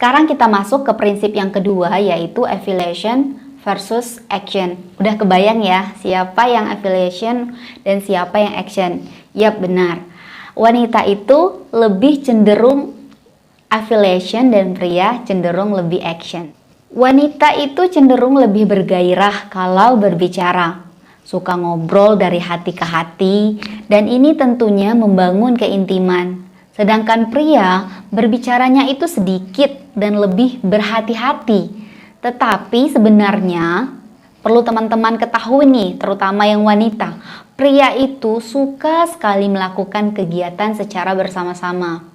Sekarang kita masuk ke prinsip yang kedua, yaitu affiliation versus action. Udah kebayang ya siapa yang affiliation dan siapa yang action? Yap, benar. Wanita itu lebih cenderung affiliation dan pria cenderung lebih action. Wanita itu cenderung lebih bergairah kalau berbicara, suka ngobrol dari hati ke hati, dan ini tentunya membangun keintiman. Sedangkan pria berbicaranya itu sedikit dan lebih berhati-hati. Tetapi sebenarnya perlu teman-teman ketahui nih, terutama yang wanita, pria itu suka sekali melakukan kegiatan secara bersama-sama.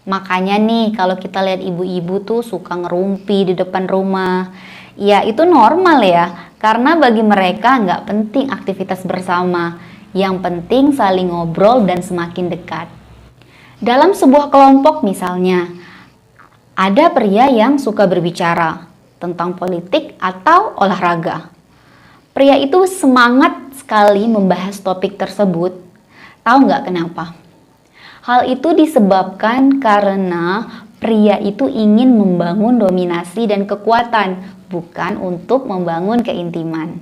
Makanya nih kalau kita lihat ibu-ibu tuh suka ngerumpi di depan rumah. Ya itu normal ya, karena bagi mereka nggak penting aktivitas bersama. Yang penting saling ngobrol dan semakin dekat. Dalam sebuah kelompok misalnya, ada pria yang suka berbicara tentang politik atau olahraga. Pria itu semangat sekali membahas topik tersebut. Tahu nggak kenapa? Hal itu disebabkan karena pria itu ingin membangun dominasi dan kekuatan, bukan untuk membangun keintiman.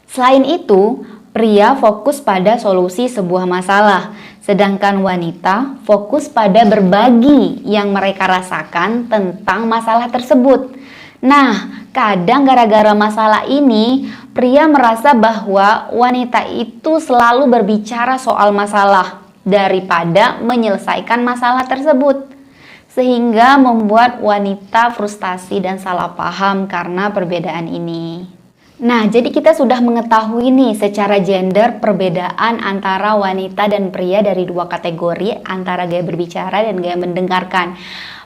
Selain itu, pria fokus pada solusi sebuah masalah, sedangkan wanita fokus pada berbagi yang mereka rasakan tentang masalah tersebut. Nah, kadang gara-gara masalah ini, pria merasa bahwa wanita itu selalu berbicara soal masalah daripada menyelesaikan masalah tersebut, sehingga membuat wanita frustasi dan salah paham karena perbedaan ini. Nah, jadi kita sudah mengetahui nih secara gender perbedaan antara wanita dan pria dari dua kategori, antara gaya berbicara dan gaya mendengarkan.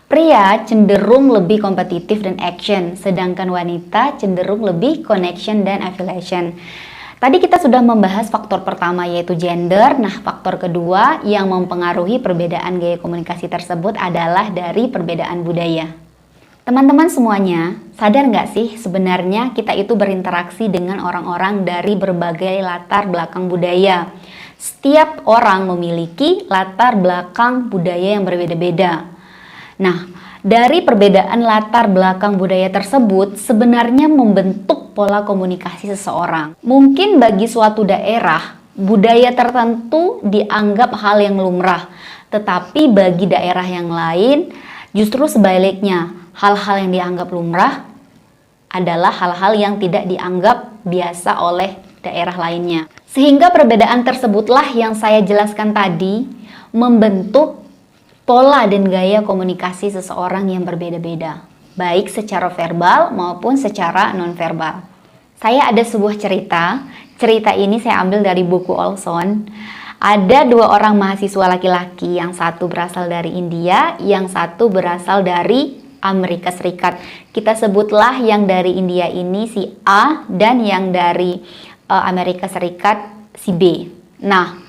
Pria cenderung lebih kompetitif dan action, sedangkan wanita cenderung lebih connection dan affiliation. Tadi kita sudah membahas faktor pertama yaitu gender. Nah, faktor kedua yang mempengaruhi perbedaan gaya komunikasi tersebut adalah dari perbedaan budaya. Teman-teman semuanya, sadar nggak sih sebenarnya kita itu berinteraksi dengan orang-orang dari berbagai latar belakang budaya. Setiap orang memiliki latar belakang budaya yang berbeda-beda. Nah, dari perbedaan latar belakang budaya tersebut sebenarnya membentuk pola komunikasi seseorang. Mungkin bagi suatu daerah, budaya tertentu dianggap hal yang lumrah, tetapi bagi daerah yang lain justru sebaliknya. Hal-hal yang dianggap lumrah adalah hal-hal yang tidak dianggap biasa oleh daerah lainnya. Sehingga perbedaan tersebutlah yang saya jelaskan tadi membentuk pola dan gaya komunikasi seseorang yang berbeda-beda, baik secara verbal maupun secara nonverbal. Saya ada sebuah cerita ini saya ambil dari buku Olson. Ada dua orang mahasiswa laki-laki, yang satu berasal dari India, yang satu berasal dari Amerika Serikat. Kita sebutlah yang dari India ini si A dan yang dari Amerika Serikat si B. Nah,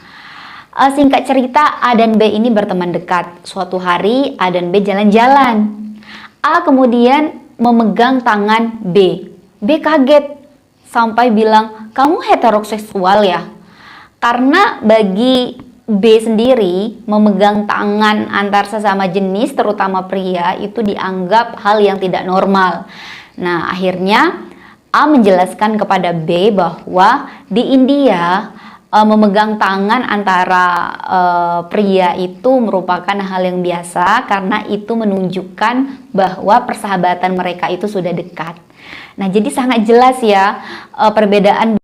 singkat cerita A dan B ini berteman dekat. Suatu hari A dan B jalan-jalan. A kemudian memegang tangan B. B kaget sampai bilang, "Kamu heteroseksual ya?" Karena bagi B sendiri memegang tangan antar sesama jenis, terutama pria, itu dianggap hal yang tidak normal. Nah, akhirnya A menjelaskan kepada B bahwa di India memegang tangan antara pria itu merupakan hal yang biasa karena itu menunjukkan bahwa persahabatan mereka itu sudah dekat. Nah, jadi sangat jelas ya perbedaan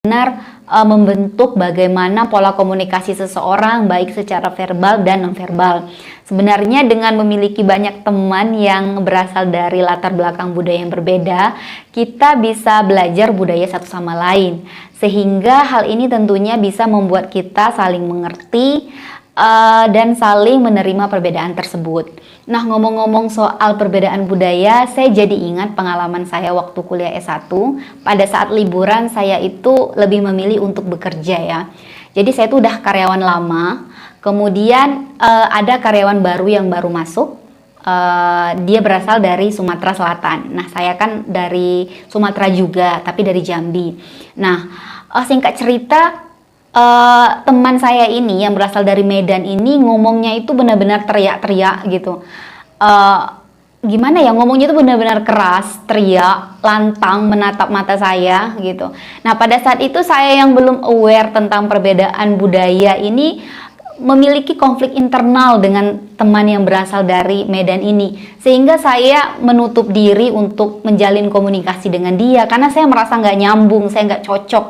benar membentuk bagaimana pola komunikasi seseorang baik secara verbal dan nonverbal. Sebenarnya dengan memiliki banyak teman yang berasal dari latar belakang budaya yang berbeda, kita bisa belajar budaya satu sama lain. Sehingga hal ini tentunya bisa membuat kita saling mengerti dan saling menerima perbedaan tersebut. Nah, ngomong-ngomong soal perbedaan budaya, saya jadi ingat pengalaman saya waktu kuliah S1. Pada saat liburan saya itu lebih memilih untuk bekerja ya. Jadi saya itu udah karyawan lama, kemudian ada karyawan baru yang baru masuk. Dia berasal dari Sumatera Selatan. Nah, saya kan dari Sumatera juga, tapi dari Jambi. Nah, singkat cerita, teman saya ini yang berasal dari Medan ini ngomongnya itu benar-benar teriak-teriak gitu. gimana ya, ngomongnya tuh benar-benar keras, teriak, lantang, menatap mata saya gitu. Nah, pada saat itu saya yang belum aware tentang perbedaan budaya ini memiliki konflik internal dengan teman yang berasal dari Medan ini, sehingga saya menutup diri untuk menjalin komunikasi dengan dia karena saya merasa nggak nyambung, saya nggak cocok.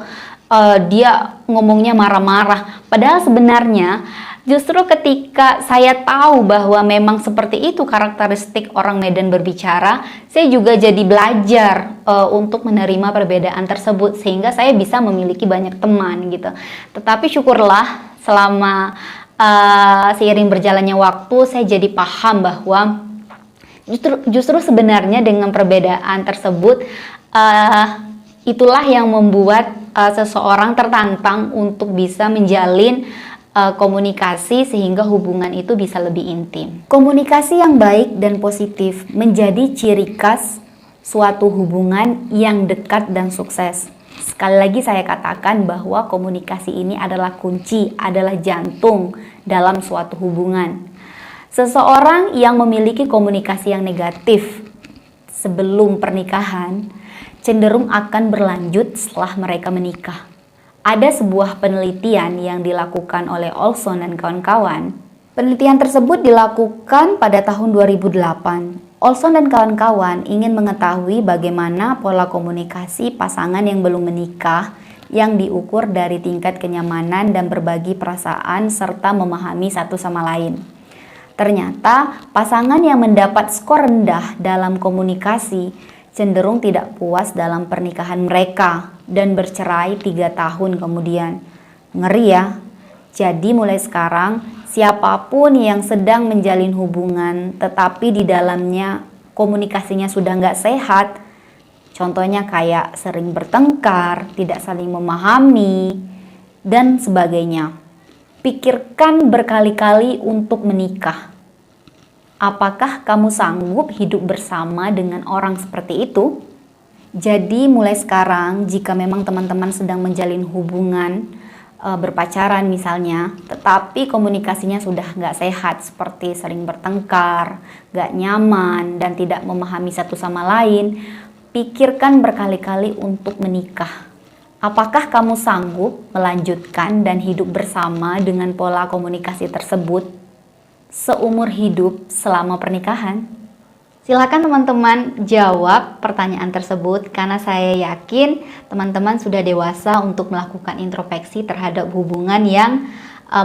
Dia ngomongnya marah-marah, padahal sebenarnya justru ketika saya tahu bahwa memang seperti itu karakteristik orang Medan berbicara, saya juga jadi belajar untuk menerima perbedaan tersebut sehingga saya bisa memiliki banyak teman gitu. Tetapi syukurlah selama seiring berjalannya waktu saya jadi paham bahwa justru sebenarnya dengan perbedaan tersebut itulah yang membuat seseorang tertantang untuk bisa menjalin komunikasi sehingga hubungan itu bisa lebih intim. Komunikasi yang baik dan positif menjadi ciri khas suatu hubungan yang dekat dan sukses. Sekali lagi saya katakan bahwa komunikasi ini adalah kunci, adalah jantung dalam suatu hubungan. Seseorang yang memiliki komunikasi yang negatif sebelum pernikahan cenderung akan berlanjut setelah mereka menikah. Ada sebuah penelitian yang dilakukan oleh Olson dan kawan-kawan. Penelitian tersebut dilakukan pada tahun 2008. Olson dan kawan-kawan ingin mengetahui bagaimana pola komunikasi pasangan yang belum menikah yang diukur dari tingkat kenyamanan dan berbagi perasaan serta memahami satu sama lain. Ternyata pasangan yang mendapat skor rendah dalam komunikasi cenderung tidak puas dalam pernikahan mereka dan bercerai 3 tahun kemudian. Ngeri ya. Jadi mulai sekarang siapapun yang sedang menjalin hubungan tetapi di dalamnya komunikasinya sudah nggak sehat, contohnya kayak sering bertengkar, tidak saling memahami, dan sebagainya. Pikirkan berkali-kali untuk menikah. Apakah kamu sanggup hidup bersama dengan orang seperti itu? Jadi mulai sekarang jika memang teman-teman sedang menjalin hubungan berpacaran misalnya, tetapi komunikasinya sudah nggak sehat seperti sering bertengkar, nggak nyaman, dan tidak memahami satu sama lain, pikirkan berkali-kali untuk menikah. Apakah kamu sanggup melanjutkan dan hidup bersama dengan pola komunikasi tersebut seumur hidup selama pernikahan? Silakan teman-teman jawab pertanyaan tersebut karena saya yakin teman-teman sudah dewasa untuk melakukan introspeksi terhadap hubungan yang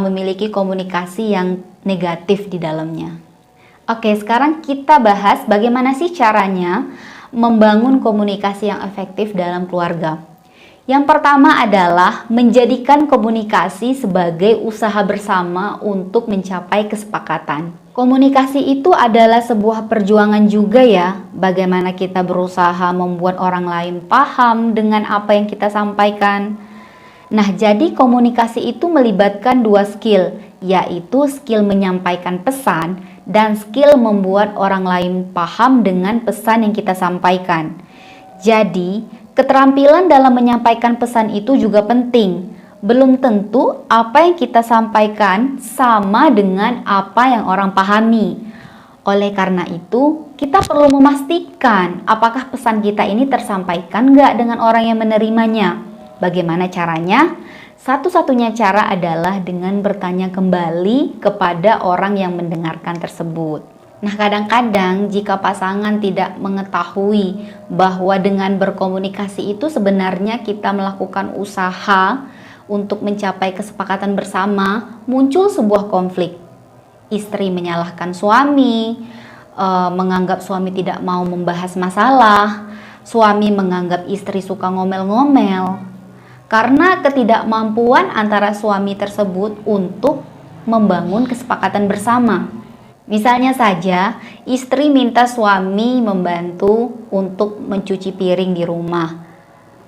memiliki komunikasi yang negatif di dalamnya. Oke, sekarang kita bahas bagaimana sih caranya membangun komunikasi yang efektif dalam keluarga. Yang pertama adalah menjadikan komunikasi sebagai usaha bersama untuk mencapai kesepakatan. Komunikasi itu adalah sebuah perjuangan juga ya, bagaimana kita berusaha membuat orang lain paham dengan apa yang kita sampaikan. Nah, jadi komunikasi itu melibatkan 2 skill, yaitu skill menyampaikan pesan dan skill membuat orang lain paham dengan pesan yang kita sampaikan. Jadi, keterampilan dalam menyampaikan pesan itu juga penting. Belum tentu apa yang kita sampaikan sama dengan apa yang orang pahami. Oleh karena itu, kita perlu memastikan apakah pesan kita ini tersampaikan nggak dengan orang yang menerimanya. Bagaimana caranya? Satu-satunya cara adalah dengan bertanya kembali kepada orang yang mendengarkan tersebut. Nah, kadang-kadang jika pasangan tidak mengetahui bahwa dengan berkomunikasi itu sebenarnya kita melakukan usaha untuk mencapai kesepakatan bersama, muncul sebuah konflik. Istri menyalahkan suami, menganggap suami tidak mau membahas masalah, suami menganggap istri suka ngomel-ngomel. Karena ketidakmampuan antara suami tersebut untuk membangun kesepakatan bersama. Misalnya saja, istri minta suami membantu untuk mencuci piring di rumah.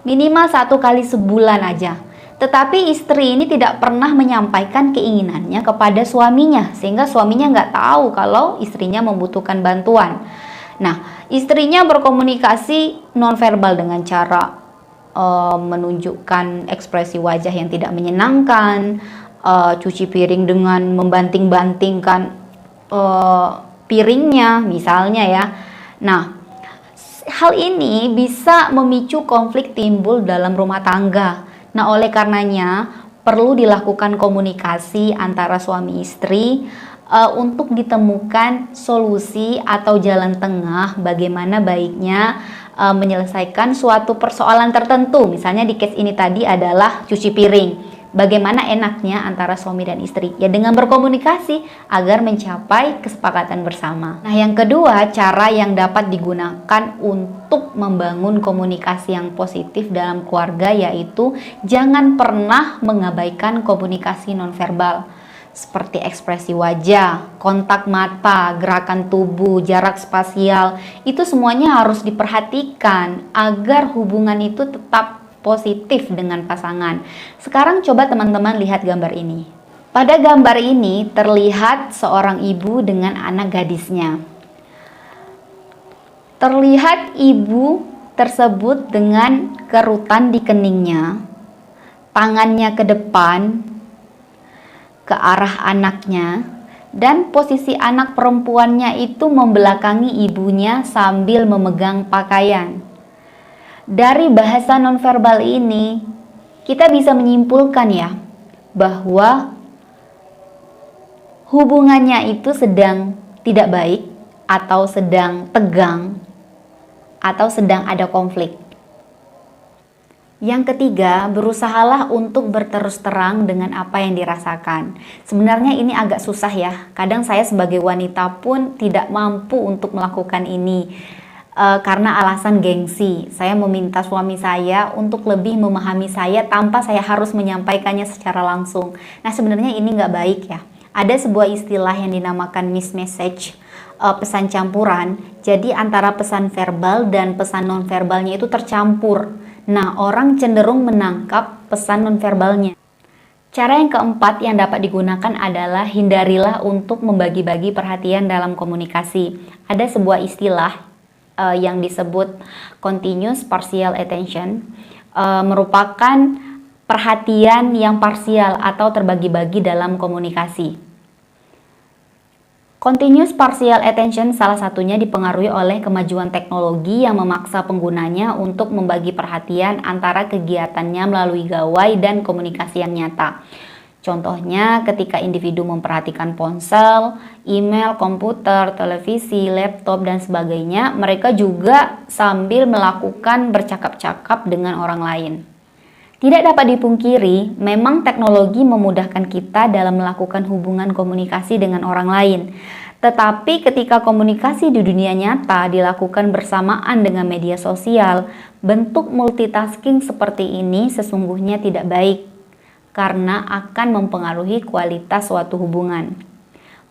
Minimal 1 kali sebulan aja. Tetapi istri ini tidak pernah menyampaikan keinginannya kepada suaminya, sehingga suaminya nggak tahu kalau istrinya membutuhkan bantuan. Nah, istrinya berkomunikasi nonverbal dengan cara menunjukkan ekspresi wajah yang tidak menyenangkan, cuci piring dengan membanting-bantingkan piringnya misalnya ya. Nah, hal ini bisa memicu konflik timbul dalam rumah tangga. Nah, oleh karenanya perlu dilakukan komunikasi antara suami istri untuk ditemukan solusi atau jalan tengah bagaimana baiknya menyelesaikan suatu persoalan tertentu. Misalnya di case ini tadi adalah cuci piring. Bagaimana enaknya antara suami dan istri? Ya dengan berkomunikasi agar mencapai kesepakatan bersama. Nah, yang kedua, cara yang dapat digunakan untuk membangun komunikasi yang positif dalam keluarga yaitu jangan pernah mengabaikan komunikasi nonverbal. Seperti ekspresi wajah, kontak mata, gerakan tubuh, jarak spasial, itu semuanya harus diperhatikan agar hubungan itu tetap positif dengan pasangan. Sekarang coba teman-teman lihat gambar ini. Pada gambar ini terlihat seorang ibu dengan anak gadisnya. Terlihat ibu tersebut dengan kerutan di keningnya, tangannya ke depan, ke arah anaknya, dan posisi anak perempuannya itu membelakangi ibunya sambil memegang pakaian. Dari bahasa nonverbal ini, kita bisa menyimpulkan ya, bahwa hubungannya itu sedang tidak baik, atau sedang tegang, atau sedang ada konflik. Yang ketiga, berusahalah untuk berterus terang dengan apa yang dirasakan. Sebenarnya ini agak susah ya, kadang saya sebagai wanita pun tidak mampu untuk melakukan ini. Karena alasan gengsi, saya meminta suami saya untuk lebih memahami saya tanpa saya harus menyampaikannya secara langsung. Nah, sebenarnya ini nggak baik ya. Ada sebuah istilah yang dinamakan mismessage, pesan campuran. Jadi antara pesan verbal dan pesan nonverbalnya itu tercampur. Nah, orang cenderung menangkap pesan nonverbalnya. Cara yang keempat yang dapat digunakan adalah hindarilah untuk membagi-bagi perhatian dalam komunikasi. Ada sebuah istilah yang disebut continuous partial attention, merupakan perhatian yang parsial atau terbagi-bagi dalam komunikasi. Continuous partial attention salah satunya dipengaruhi oleh kemajuan teknologi yang memaksa penggunanya untuk membagi perhatian antara kegiatannya melalui gawai dan komunikasi yang nyata. Contohnya ketika individu memperhatikan ponsel, email, komputer, televisi, laptop, dan sebagainya, mereka juga sambil melakukan bercakap-cakap dengan orang lain. Tidak dapat dipungkiri, memang teknologi memudahkan kita dalam melakukan hubungan komunikasi dengan orang lain. Tetapi ketika komunikasi di dunia nyata dilakukan bersamaan dengan media sosial, bentuk multitasking seperti ini sesungguhnya tidak baik, karena akan mempengaruhi kualitas suatu hubungan.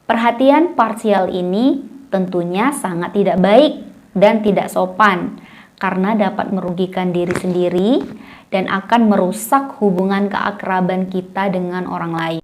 Perhatian parsial ini tentunya sangat tidak baik dan tidak sopan, karena dapat merugikan diri sendiri dan akan merusak hubungan keakraban kita dengan orang lain.